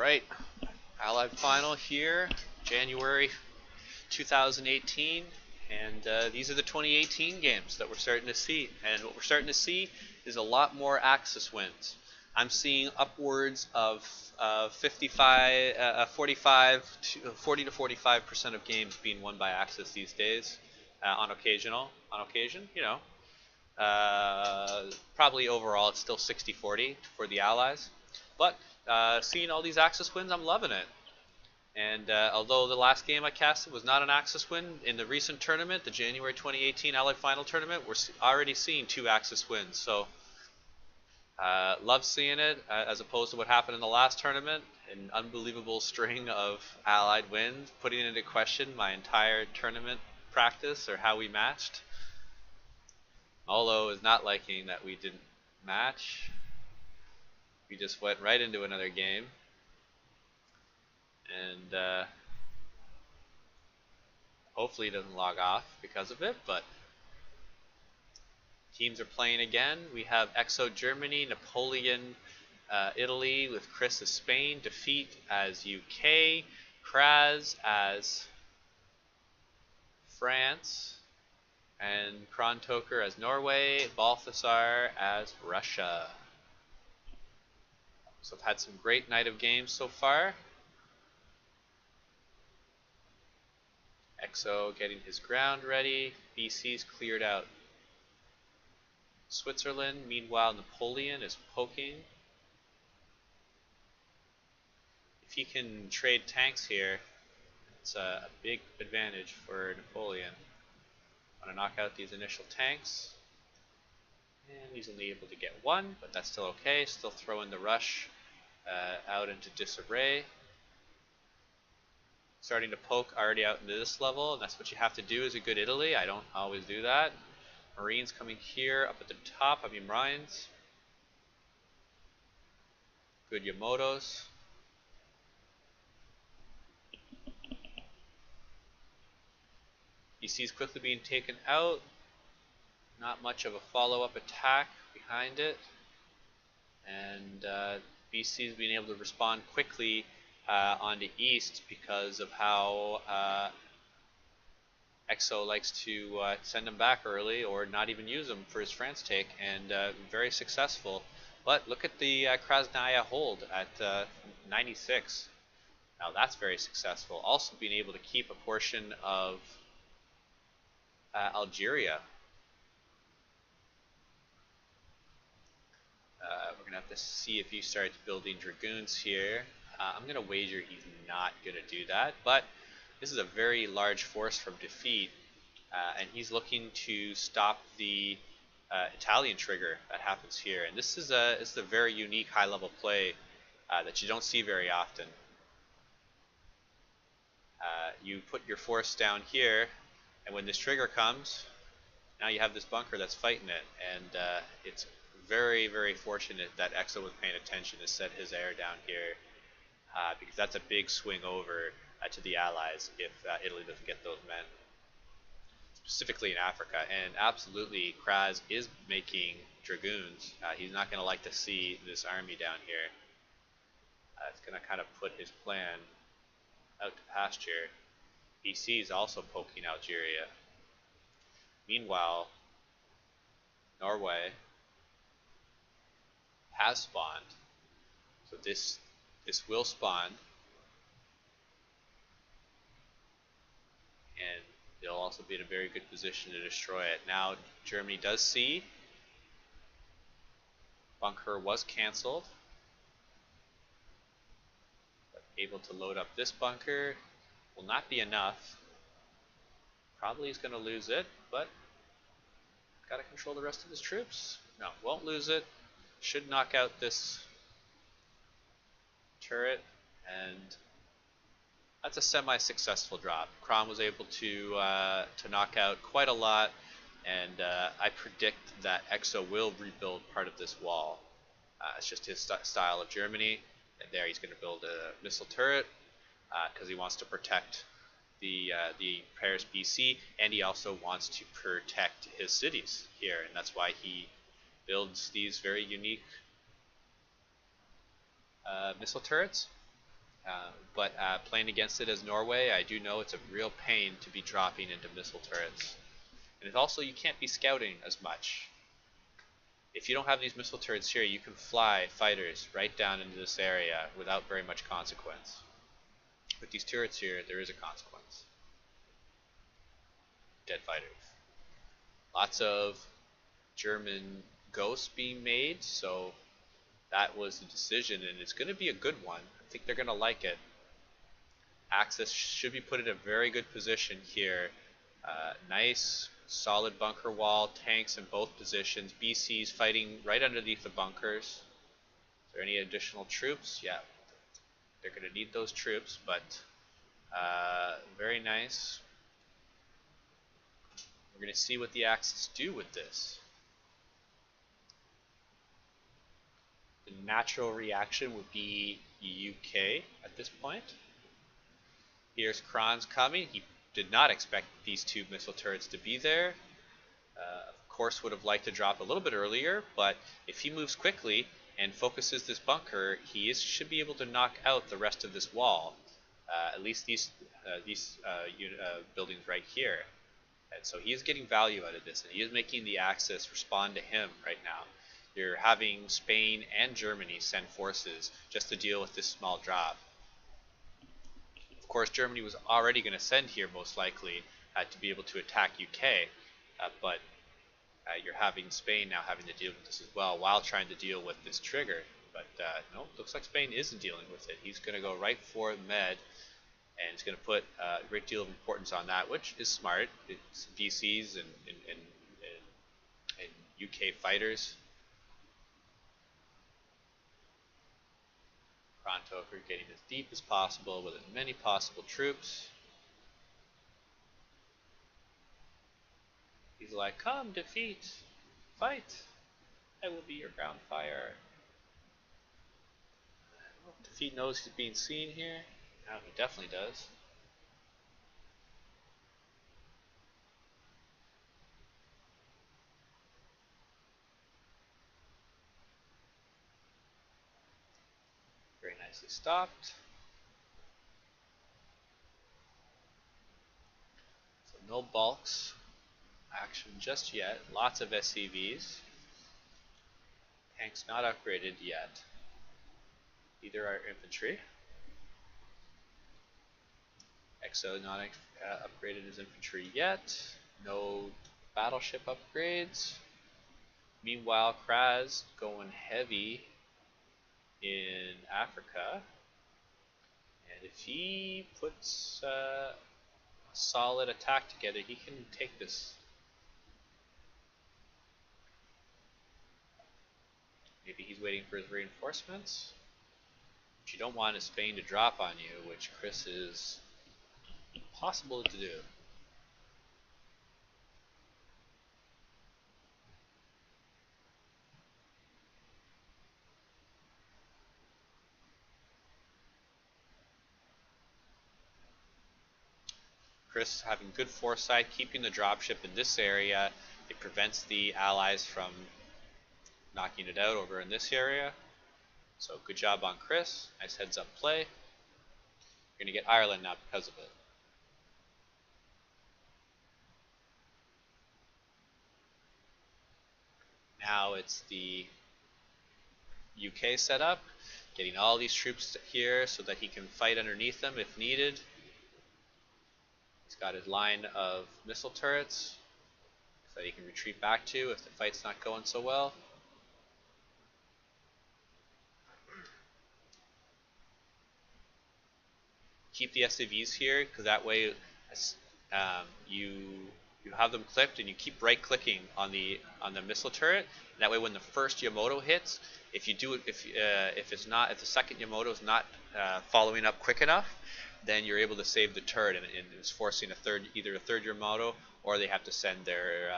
Alright, Allied Final here, January 2018, and these are the 2018 games that we're starting to see. And what we're starting to see is a lot more Axis wins. I'm seeing upwards of 40 to 45% of games being won by Axis these days. On occasion, probably overall it's still 60-40 for the Allies. But seeing all these Axis wins, I'm loving it. And although the last game I casted was not an Axis win, in the recent tournament, the January 2018 Allied Final Tournament, we're already seeing 2 Axis wins. So love seeing it, as opposed to what happened in the last tournament, an unbelievable string of Allied wins, putting into question my entire tournament practice or how we matched. Molo is not liking that we didn't match. We just went right into another game, and hopefully he doesn't log off because of it. But teams are playing again. We have Exo Germany, Napoleon Italy, with Chris as Spain, Defeat as UK, Kraz as France, and Chron as Norway, Balth as Russia. So I've had some great night of games so far. Exo getting his ground ready. BC's cleared out Switzerland. Meanwhile, Napoleon is poking. If he can trade tanks here, it's a big advantage for Napoleon. Want to knock out these initial tanks. And he's only able to get one, but that's still okay. Still throwing the rush out into disarray. Starting to poke already out into this level, and that's what you have to do as a good Italy. I don't always do that. Marines coming here up at the top. I mean Marines. Good Yamatos. BC's quickly being taken out. Not much of a follow-up attack behind it, and BC's being able to respond quickly on the east because of how Exo likes to send him back early or not even use him for his France take, and very successful. But look at the Krasnaya hold at 96. Now that's very successful. Also being able to keep a portion of Algeria. We're going to have to see if he starts building Dragoons here. I'm going to wager he's not going to do that, but this is a very large force from Defeat, and he's looking to stop the Italian trigger that happens here. And this is a very unique high-level play that you don't see very often. You put your force down here, and when this trigger comes, now you have this bunker that's fighting it, and it's very, very fortunate that Exo was paying attention to set his air down here, because that's a big swing over to the Allies if Italy doesn't get those men, specifically in Africa. And absolutely, Kraz is making Dragoons. He's not going to like to see this army down here. It's going to kind of put his plan out to pasture. BC is also poking Algeria. Meanwhile, Norway has spawned, so this will spawn, and they'll also be in a very good position to destroy it. Now Germany does see bunker was cancelled, but able to load up this bunker will not be enough. Probably he's going to lose it, but got to control the rest of his troops. No, won't lose it. Should knock out this turret, and that's a semi-successful drop. Chron was able to knock out quite a lot, and I predict that Exo will rebuild part of this wall. It's just his style of Germany, and there he's going to build a missile turret because he wants to protect the Paris BC, and he also wants to protect his cities here, and that's why he builds these very unique missile turrets. But playing against it as Norway, I do know it's a real pain to be dropping into missile turrets. And also, you can't be scouting as much. If you don't have these missile turrets here, you can fly fighters right down into this area without very much consequence. With these turrets here, there is a consequence. Dead fighters. Lots of German ghosts being made, so that was the decision, and it's going to be a good one. I think they're going to like it. Axis should be put in a very good position here. Nice, solid bunker wall, tanks in both positions, BCs fighting right underneath the bunkers. Is there any additional troops? Yeah, they're going to need those troops, but very nice. We're going to see what the Axis do with this. The natural reaction would be UK at this point. Here's Chron's coming. He did not expect these two missile turrets to be there. Of course, would have liked to drop a little bit earlier, but if he moves quickly and focuses this bunker, he should be able to knock out the rest of this wall. At least these buildings right here. And so he is getting value out of this, and he is making the Axis respond to him right now. You're having Spain and Germany send forces just to deal with this small drop. Of course, Germany was already going to send here, most likely, to be able to attack UK, but you're having Spain now having to deal with this as well, while trying to deal with this trigger. But no, looks like Spain isn't dealing with it. He's going to go right for Med, and he's going to put a great deal of importance on that, which is smart. It's DCs and UK fighters. Pronto for getting as deep as possible with as many possible troops. He's like, come, defeat, fight. I will be your ground fire. Defeat knows he's being seen here. Now he definitely does. Very nicely stopped. So no bulks action just yet. Lots of SCVs. Tanks not upgraded yet. Either are infantry. XO not upgraded as infantry yet. No battleship upgrades. Meanwhile, Kraz going heavy in Africa. And if he puts a solid attack together, he can take this. Maybe he's waiting for his reinforcements. What you don't want is Spain to drop on you, which Chris is impossible to do. Chris having good foresight, keeping the dropship in this area. It prevents the allies from knocking it out over in this area. So good job on Chris. Nice heads up play. You're going to get Ireland now because of it. Now it's the UK setup, getting all these troops here so that he can fight underneath them if needed. He's got his line of missile turrets that he can retreat back to if the fight's not going so well. Keep the SCVs here, because that way you have them clipped, and you keep right clicking on the missile turret. And that way, when the first Yamato hits, if you do it, if the second Yamato is not following up quick enough, then you're able to save the turret, and it's forcing either a third Yamato, or they have to send their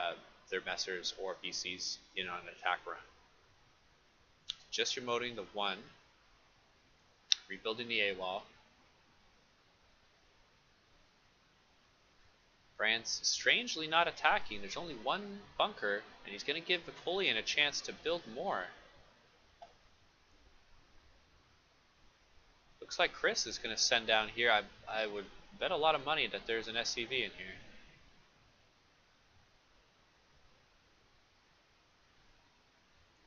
messers or BCs in on an attack run. Just Yamato-ing the one, rebuilding the AWOL. France strangely not attacking. There's only one bunker, and he's going to give Napoleon a chance to build more. Looks like Chris is going to send down here. I would bet a lot of money that there's an SCV in here.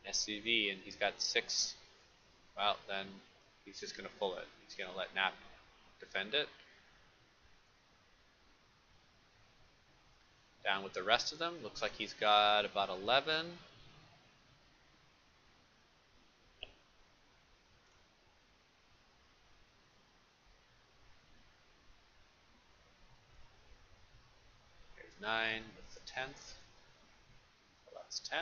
SCV, and he's got 6. Well, then he's just going to pull it. He's going to let Nap defend it. Down with the rest of them. Looks like he's got about 11. Here's 9 with the 10th. So that's 10.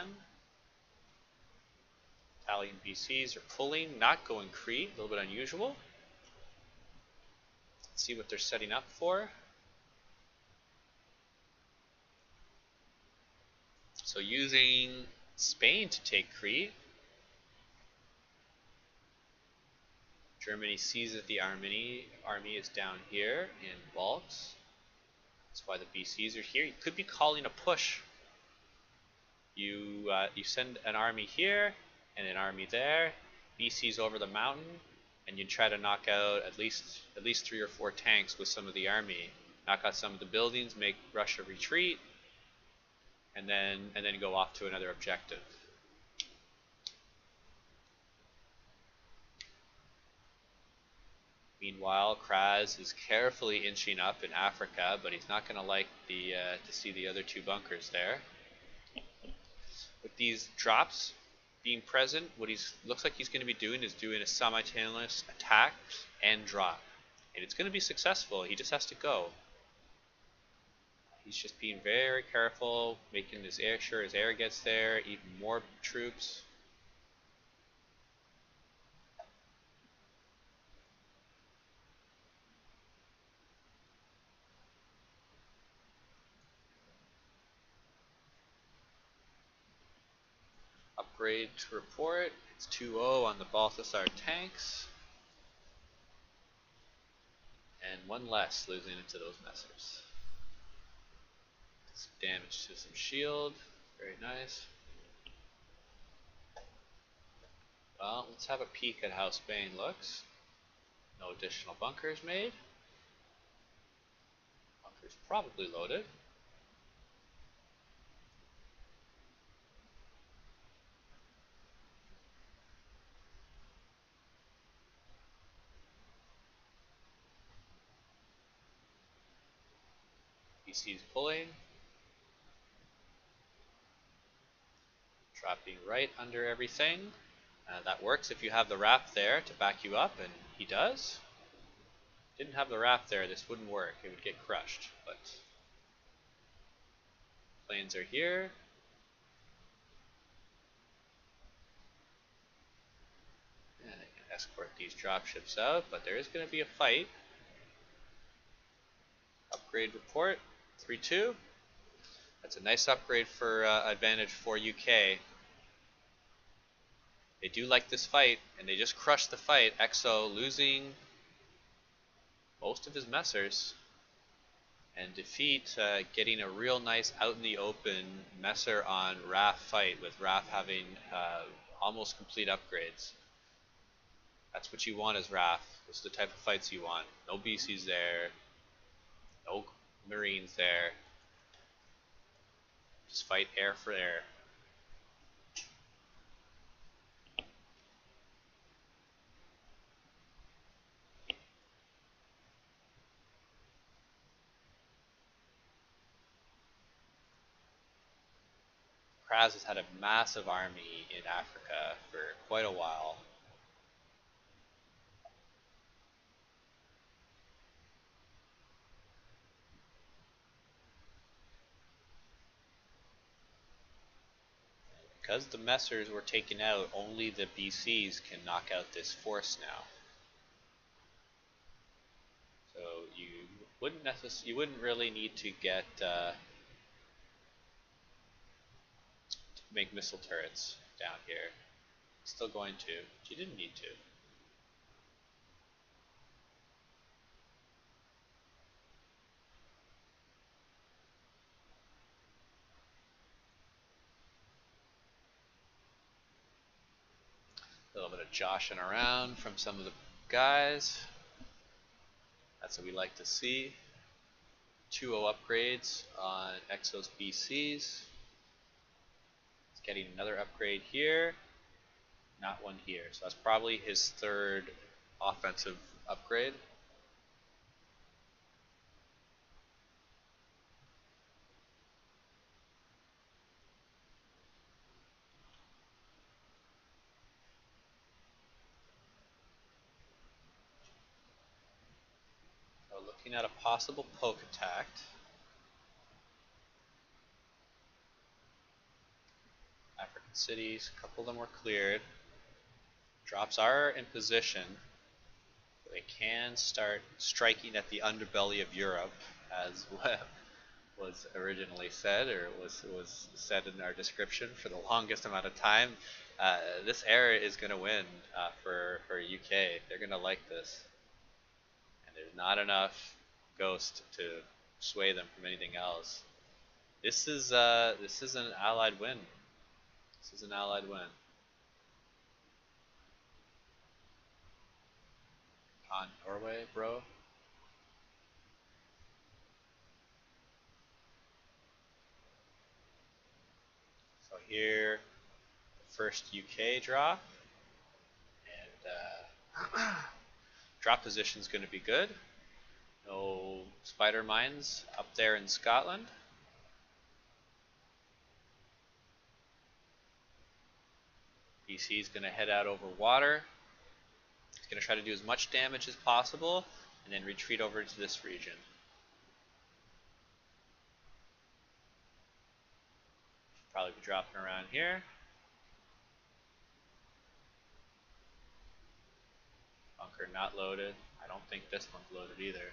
Italian BCs are pulling, not going Crete. A little bit unusual. Let's see what they're setting up for. So using Spain to take Crete, Germany sees that the army is down here in Balth. That's why the BCs are here. You could be calling a push. You send an army here and an army there, BCs over the mountain, and you try to knock out at least 3 or 4 tanks with some of the army. Knock out some of the buildings, make Russia retreat, and then go off to another objective. Meanwhile, Kraz is carefully inching up in Africa, but he's not going to like to see the other 2 bunkers there. With these drops being present, what looks like he's going to be doing is doing a simultaneous attack and drop, and it's going to be successful. He just has to go. He's just being very careful, making sure his air gets there, even more troops. Upgrade to report. It's 2-0 on the Balthasar tanks. And 1 less losing into those messers. Some damage to some shield. Very nice. Well, let's have a peek at how Spain looks. No additional bunkers made. Bunkers probably loaded. BC's pulling. Dropping right under everything. That works if you have the raft there to back you up, and he does. Didn't have the raft there, this wouldn't work. It would get crushed, but planes are here. And I can escort these dropships out, but there is going to be a fight. Upgrade report, 3-2. That's a nice upgrade for advantage for UK. They do like this fight, and they just crushed the fight. Exo losing most of his messers, and defeat getting a real nice out in the open messer on RAF fight, with RAF having almost complete upgrades. That's what you want as RAF. Those are the type of fights you want. No BCs there, no Marines there. Just fight air for air. Kraz has had a massive army in Africa for quite a while. Because the messers were taken out, only the BCs can knock out this force now. So you wouldn't really need to get make missile turrets down here. Still going to, but you didn't need to. A little bit of joshing around from some of the guys. That's what we like to see. 2-0 upgrades on Exo's BCs. It's getting another upgrade here. Not one here. So that's probably his third offensive upgrade. So looking at a possible poke attack. African cities, a couple of them were cleared. Drops are in position. They can start striking at the underbelly of Europe, as was originally said, or was said in our description for the longest amount of time. This era is going to win for UK. They're going to like this, and there's not enough Ghost to sway them from anything else. This is an Allied win. This is an Allied win. On Norway, bro. So here, the first UK drop, and drop position is going to be good. No spider mines up there in Scotland. BC is going to head out over water. He's going to try to do as much damage as possible and then retreat over to this region. Should probably be dropping around here. Bunker not loaded. I don't think this one's loaded either.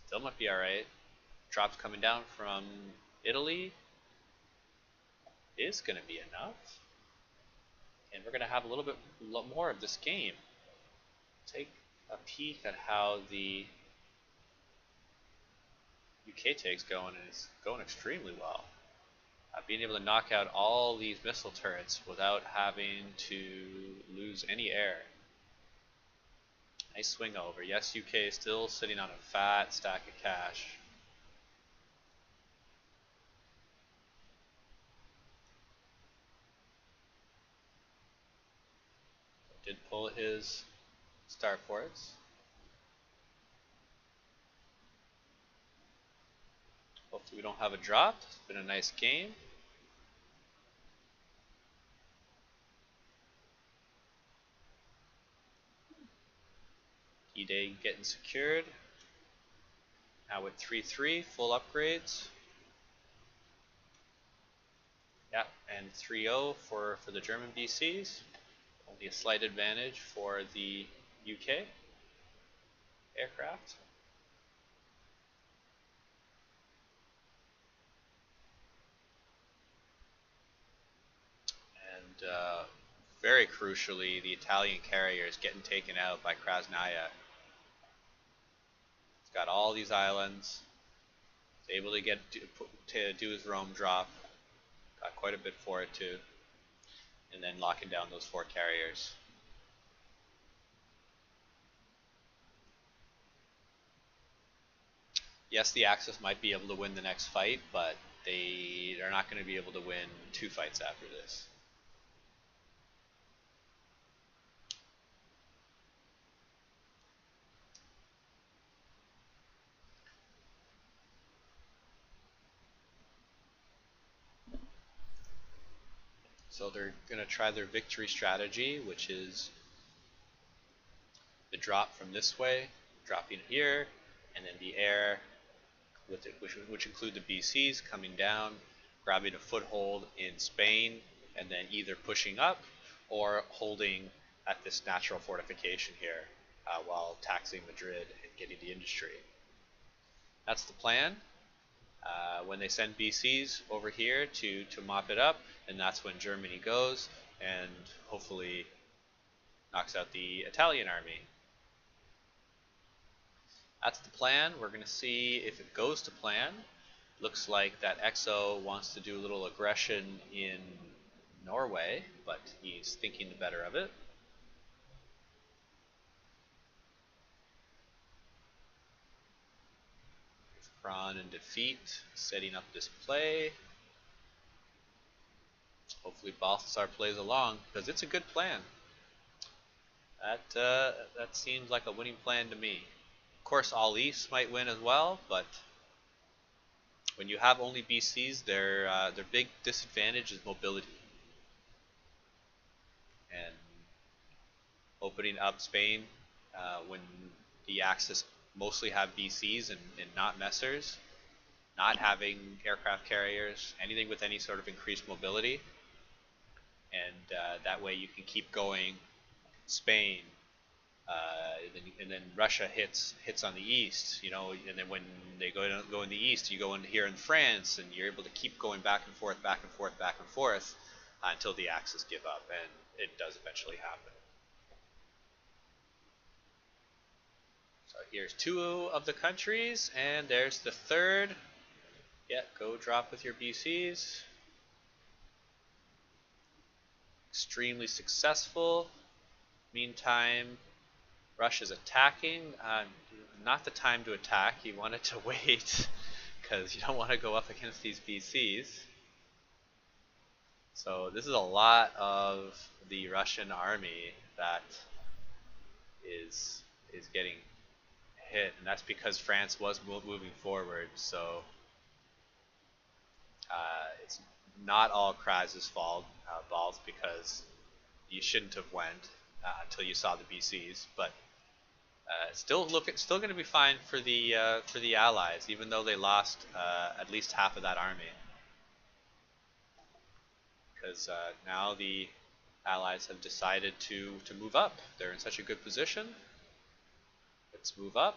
Still might be alright. Drops coming down from Italy is going to be enough. And we're going to have a little bit more of this game. Take a peek at how the UK take's going, and it's going extremely well. Being able to knock out all these missile turrets without having to lose any air. Nice swing over. Yes, UK is still sitting on a fat stack of cash. Did pull his starports. Hopefully we don't have a drop. It's been a nice game. E-Day getting secured. Now with 3-3, full upgrades. Yeah, and 3-0 for the German BCs. Only a slight advantage for the UK aircraft. And very crucially, the Italian carrier is getting taken out by Krasnaya. He's got all these islands. He's able to do his Rome drop. Got quite a bit for it too. And then locking down those 4 carriers. Yes, the Axis might be able to win the next fight, but they're not going to be able to win 2 fights after this. So they're going to try their victory strategy, which is the drop from this way, dropping here, and then the air, with it, which include the BCs coming down, grabbing a foothold in Spain, and then either pushing up or holding at this natural fortification here while taxing Madrid and getting the industry. That's the plan. When they send BCs over here to mop it up, and that's when Germany goes and hopefully knocks out the Italian army. That's the plan. We're going to see if it goes to plan. Looks like that Exo wants to do a little aggression in Norway, but he's thinking the better of it. Chron and defeat, setting up this play. Hopefully Balthasar plays along, because it's a good plan. That seems like a winning plan to me. Of course, all East might win as well, but when you have only BCs, their big disadvantage is mobility. And opening up Spain when the Axis mostly have BCs and not messers, not having aircraft carriers, anything with any sort of increased mobility, and that way you can keep going. Spain, and then Russia hits on the east, and then when they go in the east, you go in here in France, and you're able to keep going back and forth, back and forth, back and forth, until the Axis give up, and it does eventually happen. So here's 2 of the countries, and there's the third. Yeah, go drop with your BCs. Extremely successful. Meantime, Russia's attacking. Not the time to attack. You want it to wait, because you don't want to go up against these BCs. So this is a lot of the Russian army that is getting hit, and that's because France was moving forward. So it's not all Kraz's fault, Balth, because you shouldn't have went until you saw the BCs. But still going to be fine for the Allies, even though they lost at least half of that army, because now the Allies have decided to move up. They're in such a good position. Let's move up.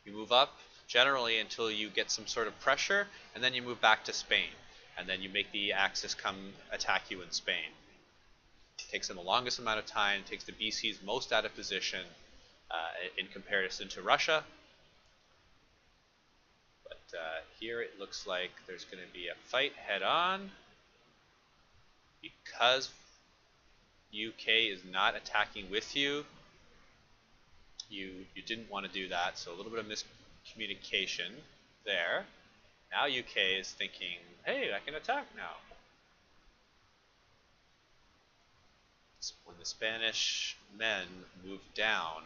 You move up generally until you get some sort of pressure, and then you move back to Spain, and then you make the Axis come attack you in Spain. It takes them the longest amount of time. It takes the BCs most out of position in comparison to Russia. But here it looks like there's going to be a fight head on, because UK is not attacking with you. You didn't want to do that, so a little bit of miscommunication there. Now UK is thinking, hey, I can attack now. When the Spanish men move down,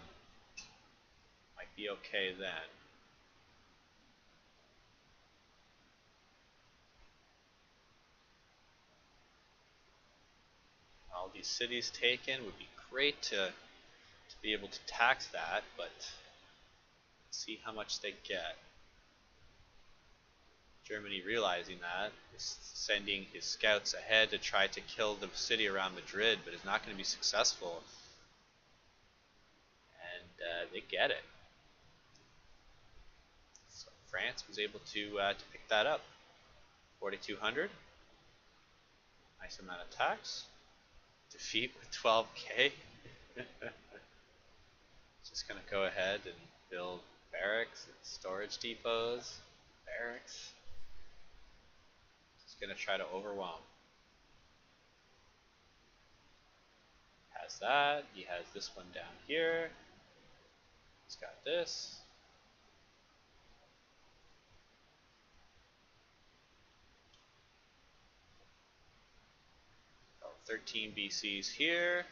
might be okay then. All these cities taken would be great to be able to tax that, but see how much they get. Germany, realizing that, is sending his scouts ahead to try to kill the city around Madrid, but is not going to be successful. And they get it. So France was able to pick that up. 4,200. Nice amount of tax. Defeat with 12k. Just going to go ahead and build barracks and storage depots. Barracks. Just going to try to overwhelm. Has that. He has this one down here. He's got this. Oh, 13 BCs here.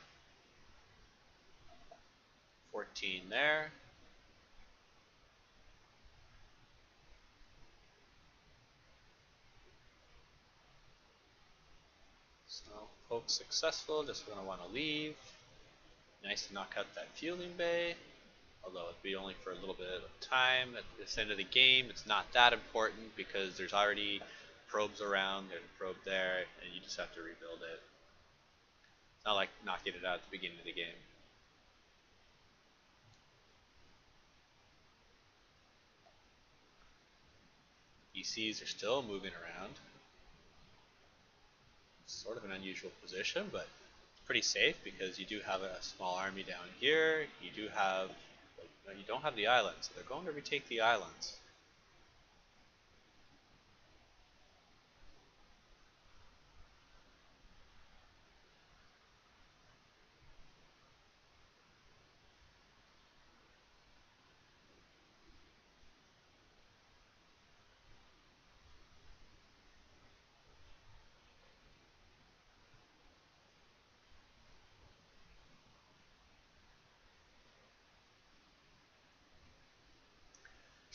14 there. So poke successful, just going to want to leave. Nice to knock out that fueling bay, although it'd be only for a little bit of time. At this end of the game, it's not that important because there's already probes around, there's a probe there, and you just have to rebuild it. It's not like knocking it out at the beginning of the game. ECs are still moving around. Sort of an unusual position, but it's pretty safe because you do have a small army down here. You do have, you don't have the islands, so they're going to retake the islands.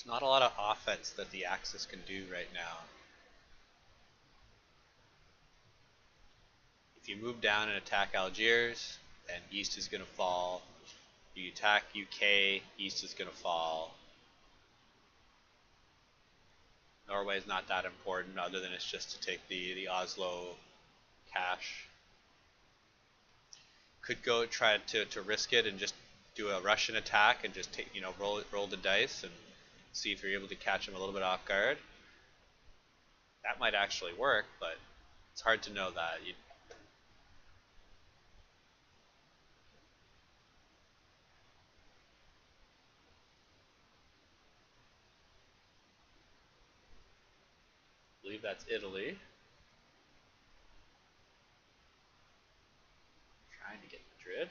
There's not a lot of offense that the Axis can do right now. If you move down and attack Algiers, then East is going to fall. You attack UK, East is going to fall. Norway is not that important, other than it's just to take the Oslo cash. Could go try to risk it and just do a Russian attack and just take, roll the dice and see if you're able to catch them a little bit off guard. That might actually work, but it's hard to know that. I believe that's Italy. Trying to get Madrid.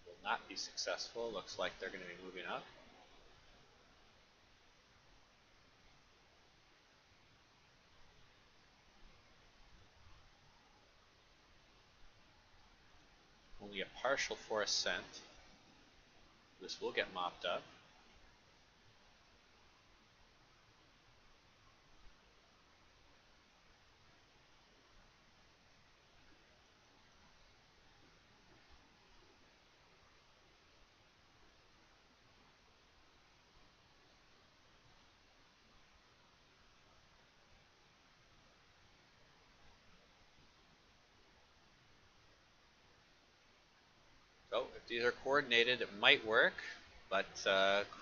Will not be successful. Looks like they're going to be moving up. Only a partial force sent. This will get mopped up. So if these are coordinated, it might work, but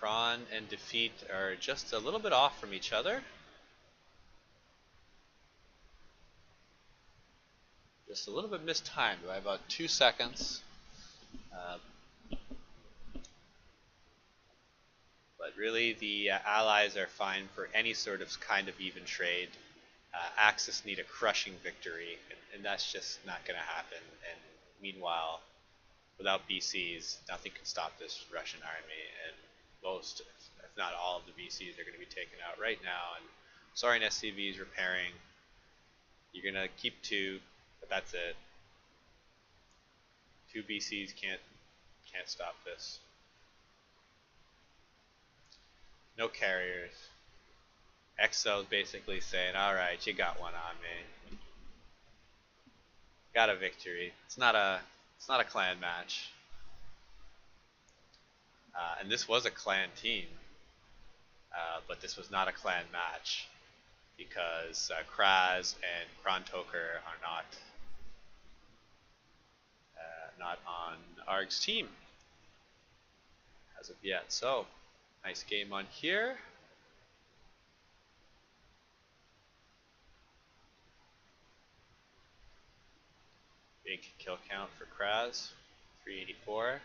Chron and Defeat are just a little bit off from each other. Just a little bit mistimed by about 2 seconds. But really, the Allies are fine for any sort of kind of even trade. Axis need a crushing victory, and that's just not going to happen. And meanwhile, without BCs, nothing can stop this Russian army, and most, if not all of the BCs are going to be taken out right now. And Saurian SCV is repairing. You're going to keep 2, but that's it. 2 BCs can't stop this. No carriers. Exo's basically saying, alright, you got one on me. Got a victory. It's not a clan match. And this was a clan team. But this was not a clan match. Because Kraz and Chron are not on ARG's team as of yet. So, nice game on here. Big kill count for Kraz, 384.